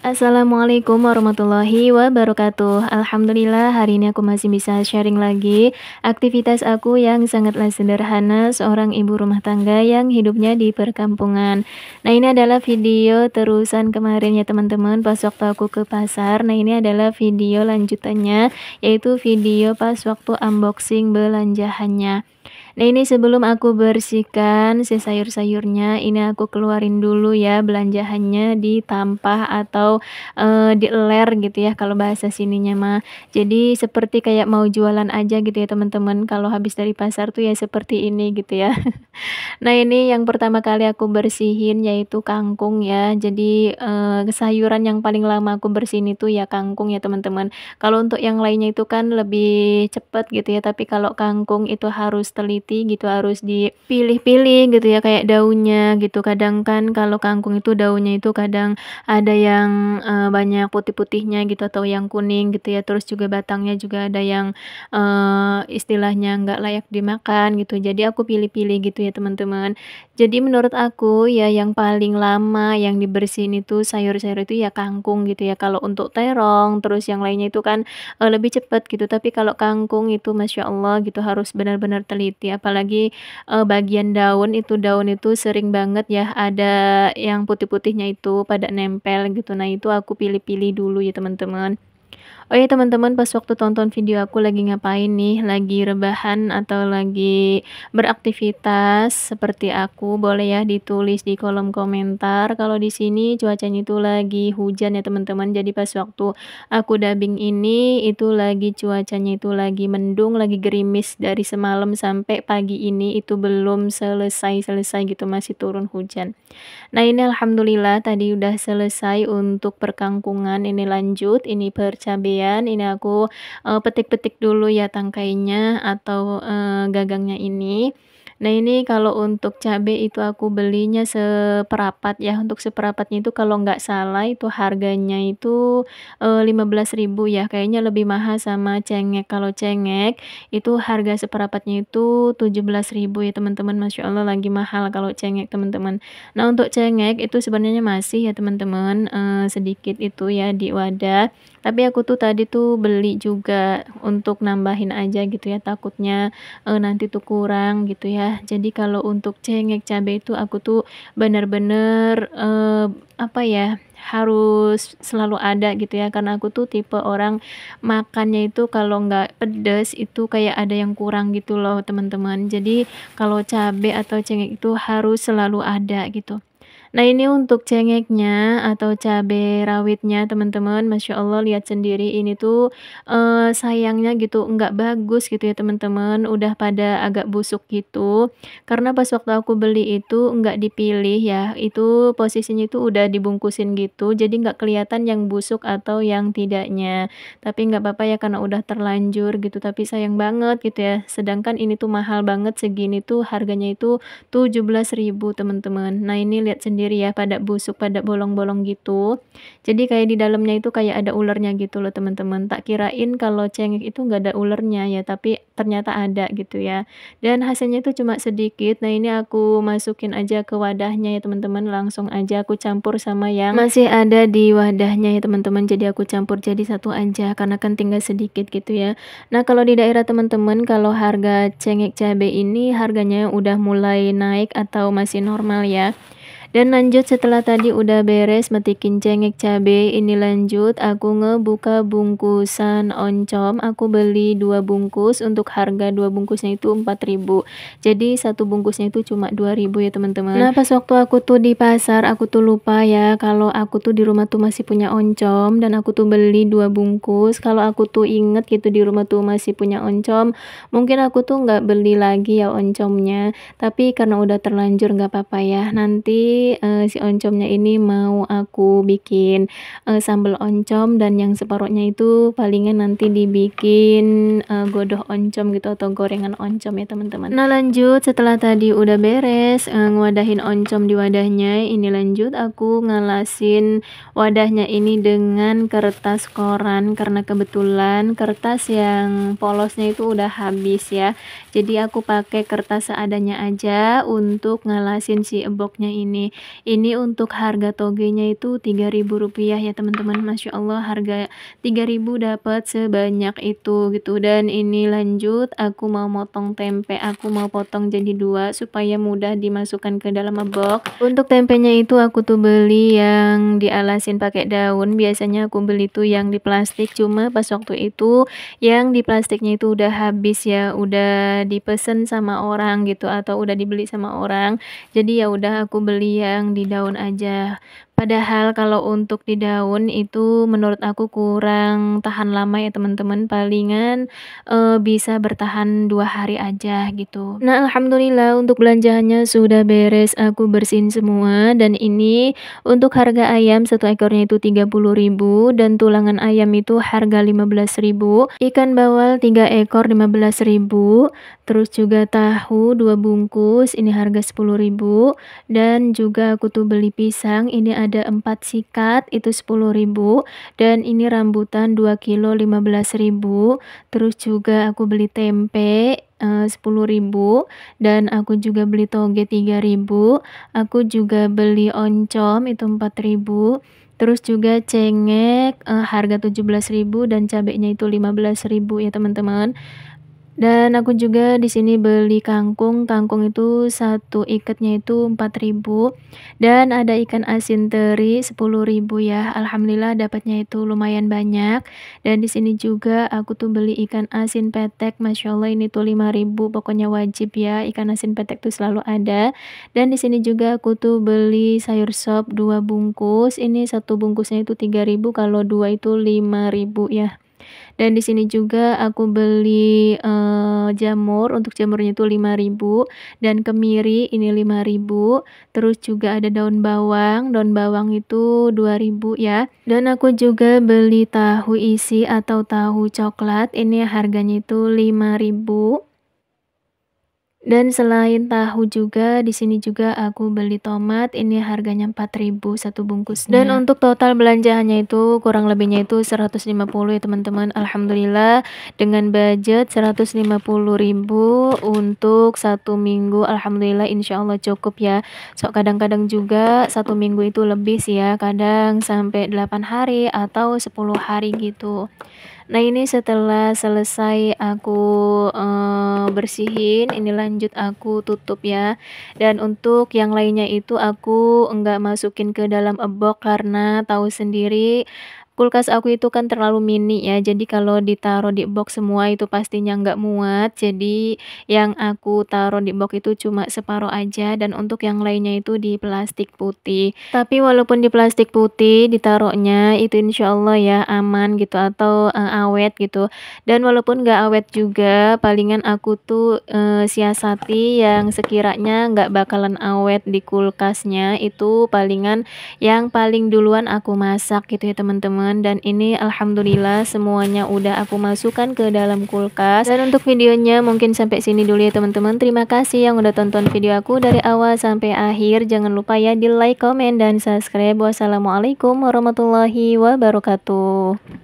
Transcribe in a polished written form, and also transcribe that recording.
Assalamualaikum warahmatullahi wabarakatuh. Alhamdulillah hari ini aku masih bisa sharing lagi aktivitas aku yang sangatlah sederhana seorang ibu rumah tangga yang hidupnya di perkampungan. Nah, ini adalah video terusan kemarin ya teman-teman pas waktu aku ke pasar. Nah, ini adalah video lanjutannya yaitu video pas waktu unboxing belanjaannya. Nah, ini sebelum aku bersihkan si sayur-sayurnya, ini aku keluarin dulu ya belanjaannya ditampah atau, dieler gitu ya kalau bahasa sininya mah. Jadi seperti kayak mau jualan aja gitu ya teman-teman, kalau habis dari pasar tuh ya seperti ini gitu ya. Nah, ini yang pertama kali aku bersihin yaitu kangkung ya. Jadi, sayuran yang paling lama aku bersihin itu ya kangkung ya teman-teman. Kalau untuk yang lainnya itu kan lebih cepet gitu ya, tapi kalau kangkung itu harus teliti gitu, harus dipilih-pilih gitu ya kayak daunnya gitu. Kadang kan kalau kangkung itu daunnya itu kadang ada yang, banyak putih-putihnya gitu atau yang kuning gitu ya. Terus juga batangnya juga ada yang, istilahnya nggak layak dimakan gitu. Jadi aku pilih-pilih gitu ya teman-teman. Jadi menurut aku ya yang paling lama yang dibersihin itu sayur-sayur itu ya kangkung gitu ya. Kalau untuk terong terus yang lainnya itu kan, lebih cepat gitu. Tapi kalau kangkung itu Masya Allah gitu harus benar-benar teliti. Apalagi, bagian daun itu sering banget ya ada yang putih-putihnya itu pada nempel gitu. Nah, itu aku pilih-pilih dulu ya teman-teman. Oh ya teman-teman, pas waktu tonton video aku lagi ngapain nih? Lagi rebahan atau lagi beraktivitas seperti aku? Boleh ya ditulis di kolom komentar. Kalau di sini cuacanya itu lagi hujan ya teman-teman. Jadi pas waktu aku dubbing ini itu lagi cuacanya itu lagi mendung, lagi gerimis dari semalam sampai pagi ini itu belum selesai-selesai gitu, masih turun hujan. Nah, ini alhamdulillah tadi udah selesai untuk perkangkungan, ini lanjut, ini percabean, ini aku, petik-petik dulu ya tangkainya atau, gagangnya ini. Nah, ini kalau untuk cabe itu aku belinya seperapat ya, untuk seperapatnya itu kalau nggak salah itu harganya itu, 15.000 ya, kayaknya lebih mahal sama cengek. Kalau cengek itu harga seperapatnya itu 17.000 ya teman-teman, Masya Allah lagi mahal kalau cengek teman-teman. Nah, untuk cengek itu sebenarnya masih ya teman-teman, sedikit itu ya di wadah, tapi aku tuh tadi tuh beli juga untuk nambahin aja gitu ya, takutnya, nanti tuh kurang gitu ya. Jadi kalau untuk cengek cabe itu aku tuh bener-bener, apa ya, harus selalu ada gitu ya, karena aku tuh tipe orang makannya itu kalau nggak pedes itu kayak ada yang kurang gitu loh teman-teman. Jadi kalau cabe atau cengek itu harus selalu ada gitu. Nah, ini untuk cengeknya atau cabe rawitnya teman-teman, Masya Allah lihat sendiri ini tuh, sayangnya gitu nggak bagus gitu ya teman-teman, udah pada agak busuk gitu. Karena pas waktu aku beli itu nggak dipilih ya, itu posisinya itu udah dibungkusin gitu, jadi nggak kelihatan yang busuk atau yang tidaknya. Tapi nggak apa-apa ya karena udah terlanjur gitu, tapi sayang banget gitu ya. Sedangkan ini tuh mahal banget, segini tuh harganya itu 17.000 teman-teman. Nah, ini lihat sendiri ya pada busuk, pada bolong-bolong gitu. Jadi kayak di dalamnya itu kayak ada ulernya gitu loh teman-teman. Tak kirain kalau cengek itu nggak ada ulernya ya, tapi ternyata ada gitu ya. Dan hasilnya itu cuma sedikit. Nah, ini aku masukin aja ke wadahnya ya teman-teman. Langsung aja aku campur sama yang masih ada di wadahnya ya teman-teman. Jadi aku campur jadi satu aja karena kan tinggal sedikit gitu ya. Nah, kalau di daerah teman-teman kalau harga cengek cabe ini harganya udah mulai naik atau masih normal ya? Dan lanjut setelah tadi udah beres metikin cengek cabe, ini lanjut aku ngebuka bungkusan oncom. Aku beli 2 bungkus, untuk harga 2 bungkusnya itu 4.000. Jadi satu bungkusnya itu cuma 2.000 ya teman-teman. Nah, pas waktu aku tuh di pasar, aku tuh lupa ya kalau aku tuh di rumah tuh masih punya oncom dan aku tuh beli 2 bungkus. Kalau aku tuh inget gitu di rumah tuh masih punya oncom, mungkin aku tuh nggak beli lagi ya oncomnya. Tapi karena udah terlanjur nggak apa-apa ya. Nanti, si oncomnya ini mau aku bikin, sambal oncom dan yang separuhnya itu palingan nanti dibikin, godoh oncom gitu atau gorengan oncom ya teman-teman. Nah, lanjut setelah tadi udah beres, ngewadahin oncom di wadahnya, ini lanjut aku ngalasin wadahnya ini dengan kertas koran karena kebetulan kertas yang polosnya itu udah habis ya. Jadi aku pakai kertas seadanya aja untuk ngalasin si eboknya ini. nih. Ini untuk harga togenya itu Rp3.000 ya teman-teman. Masya Allah, harga 3.000 dapat sebanyak itu gitu. Dan ini lanjut, aku mau motong tempe, aku mau potong jadi 2 supaya mudah dimasukkan ke dalam box. Untuk tempenya itu aku tuh beli yang dialasin pakai daun. Biasanya aku beli tuh yang di plastik, cuma pas waktu itu yang di plastiknya itu udah habis ya, udah dipesen sama orang gitu atau udah dibeli sama orang. Jadi ya udah aku beli yang di daun aja. Padahal kalau untuk di daun itu menurut aku kurang tahan lama ya teman-teman, palingan bisa bertahan 2 hari aja gitu. Nah, alhamdulillah untuk belanjaannya sudah beres, aku bersihin semua. Dan ini untuk harga ayam 1 ekornya itu 30.000 dan tulangan ayam itu harga 15.000. Ikan bawal 3 ekor 15.000. Terus juga tahu 2 bungkus ini harga 10.000. Dan juga aku tuh beli pisang, ini ada 4 sikat itu 10.000. Dan ini rambutan 2 kilo 15.000. Terus juga aku beli tempe 10.000 dan aku juga beli toge 3.000. Aku juga beli oncom itu 4.000. Terus juga cengek harga 17.000 dan cabenya itu 15.000 ya teman-teman. Dan aku juga di sini beli kangkung. Kangkung itu 1 ikatnya itu 4.000 dan ada ikan asin teri 10.000 ya. Alhamdulillah dapatnya itu lumayan banyak. Dan di sini juga aku tuh beli ikan asin petek. Masya Allah ini tuh 5.000. Pokoknya wajib ya, ikan asin petek tuh selalu ada. Dan di sini juga aku tuh beli sayur sop 2 bungkus. Ini 1 bungkusnya itu 3.000, kalau 2 itu 5.000 ya. Dan di sini juga aku beli jamur, untuk jamurnya itu 5.000 dan kemiri ini 5.000. Terus juga ada daun bawang itu 2.000 ya. Dan aku juga beli tahu isi atau tahu coklat, ini harganya itu 5.000. Dan selain tahu juga di sini juga aku beli tomat, ini harganya 4.000 1 bungkusnya. Dan untuk total belanjaannya itu kurang lebihnya itu 150 ya teman-teman. Alhamdulillah dengan budget 150.000 untuk 1 minggu. Alhamdulillah insya Allah cukup ya. So kadang-kadang juga 1 minggu itu lebih sih ya, kadang sampai 8 hari atau 10 hari gitu. Nah, ini setelah selesai aku bersihin, ini lanjut aku tutup ya. Dan untuk yang lainnya itu aku enggak masukin ke dalam box karena tahu sendiri kulkas aku itu kan terlalu mini ya, jadi kalau ditaruh di box semua itu pastinya nggak muat. Jadi yang aku taruh di box itu cuma separuh aja, dan untuk yang lainnya itu di plastik putih. Tapi walaupun di plastik putih ditaruhnya itu insya Allah ya aman gitu atau awet gitu. Dan walaupun nggak awet juga, palingan aku tuh siasati yang sekiranya nggak bakalan awet di kulkasnya itu palingan yang paling duluan aku masak gitu ya teman-teman. Dan ini alhamdulillah semuanya udah aku masukkan ke dalam kulkas. Dan untuk videonya mungkin sampai sini dulu ya teman-teman. Terima kasih yang udah tonton video aku dari awal sampai akhir. Jangan lupa ya di like, komen, dan subscribe. Wassalamualaikum warahmatullahi wabarakatuh.